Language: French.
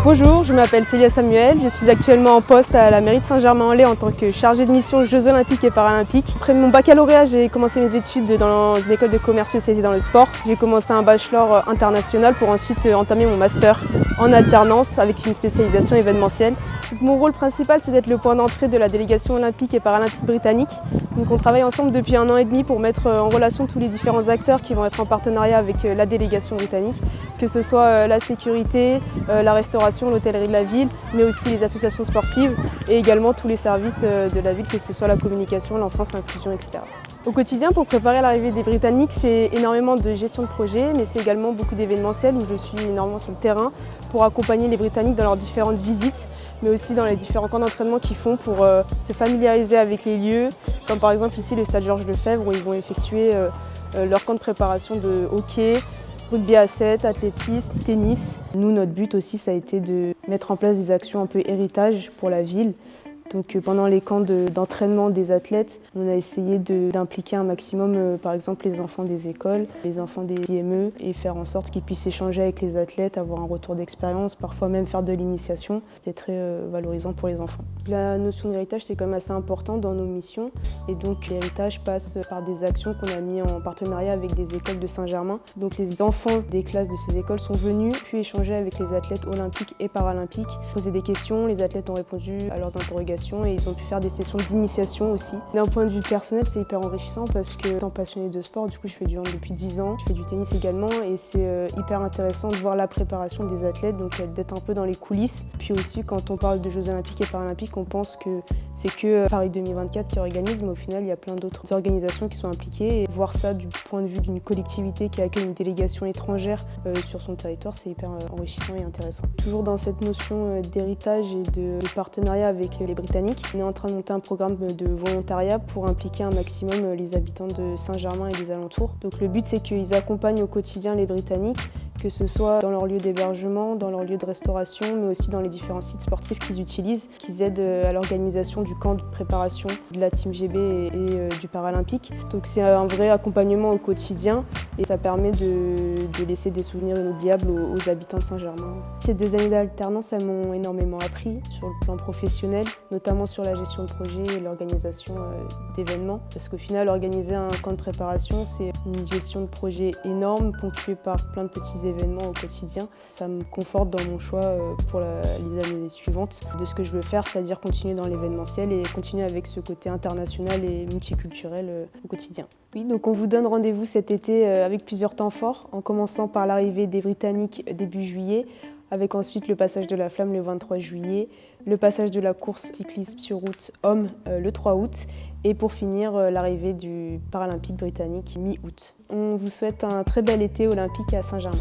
Bonjour, je m'appelle Célia Samuel, je suis actuellement en poste à la mairie de Saint-Germain-en-Laye en tant que chargée de mission Jeux Olympiques et Paralympiques. Après mon baccalauréat, j'ai commencé mes études dans une école de commerce spécialisée dans le sport. J'ai commencé un bachelor international pour ensuite entamer mon master en alternance avec une spécialisation événementielle. Donc, mon rôle principal, c'est d'être le point d'entrée de la délégation olympique et paralympique britannique. Donc, on travaille ensemble depuis 1 an et demi pour mettre en relation tous les différents acteurs qui vont être en partenariat avec la délégation britannique, que ce soit la sécurité, la restauration, l'hôtellerie de la ville, mais aussi les associations sportives et également tous les services de la ville, que ce soit la communication, l'enfance, l'inclusion, etc. Au quotidien, pour préparer l'arrivée des Britanniques, c'est énormément de gestion de projet, mais c'est également beaucoup d'événementiels où je suis énormément sur le terrain pour accompagner les Britanniques dans leurs différentes visites, mais aussi dans les différents camps d'entraînement qu'ils font pour se familiariser avec les lieux, comme par exemple ici le stade Georges Lefebvre où ils vont effectuer leur camp de préparation de hockey, rugby à 7, athlétisme, tennis. Nous, notre but aussi, ça a été de mettre en place des actions un peu héritage pour la ville. Donc pendant les camps d'entraînement des athlètes, on a essayé d'impliquer un maximum, par exemple, les enfants des écoles, les enfants des IME, et faire en sorte qu'ils puissent échanger avec les athlètes, avoir un retour d'expérience, parfois même faire de l'initiation. C'était très valorisant pour les enfants. La notion d'héritage, c'est quand même assez important dans nos missions. Et donc l'héritage passe par des actions qu'on a mises en partenariat avec des écoles de Saint-Germain. Donc les enfants des classes de ces écoles sont venus, puis échanger avec les athlètes olympiques et paralympiques, poser des questions, les athlètes ont répondu à leurs interrogations et ils ont pu faire des sessions d'initiation aussi. D'un point de vue personnel, c'est hyper enrichissant parce que étant passionnée de sport, du coup je fais du hand depuis 10 ans, je fais du tennis également et c'est hyper intéressant de voir la préparation des athlètes, donc d'être un peu dans les coulisses. Puis aussi quand on parle de Jeux Olympiques et Paralympiques, on pense que c'est que Paris 2024 qui organise, mais au final il y a plein d'autres organisations qui sont impliquées et voir ça du point de vue d'une collectivité qui accueille une délégation étrangère sur son territoire, c'est hyper enrichissant et intéressant. Toujours dans cette notion d'héritage et de partenariat avec les Britanniques, on est en train de monter un programme de volontariat pour impliquer un maximum les habitants de Saint-Germain et des alentours. Donc le but, c'est qu'ils accompagnent au quotidien les Britanniques, que ce soit dans leur lieu d'hébergement, dans leur lieu de restauration, mais aussi dans les différents sites sportifs qu'ils utilisent, qu'ils aident à l'organisation du camp de préparation de la Team GB et du Paralympique. Donc c'est un vrai accompagnement au quotidien et ça permet de laisser des souvenirs inoubliables aux habitants de Saint-Germain. Ces 2 années d'alternance, elles m'ont énormément appris sur le plan professionnel, notamment sur la gestion de projet et l'organisation d'événements. Parce qu'au final, organiser un camp de préparation, c'est une gestion de projet énorme, ponctuée par plein de petits événements au quotidien. Ça me conforte dans mon choix pour les années suivantes de ce que je veux faire, c'est-à-dire continuer dans l'événementiel et continuer avec ce côté international et multiculturel au quotidien. Oui, donc on vous donne rendez-vous cet été avec plusieurs temps forts, en commençant par l'arrivée des Britanniques début juillet, avec ensuite le passage de la flamme le 23 juillet, le passage de la course cyclisme sur route homme le 3 août et pour finir l'arrivée du Paralympique britannique mi-août. On vous souhaite un très bel été olympique à Saint-Germain.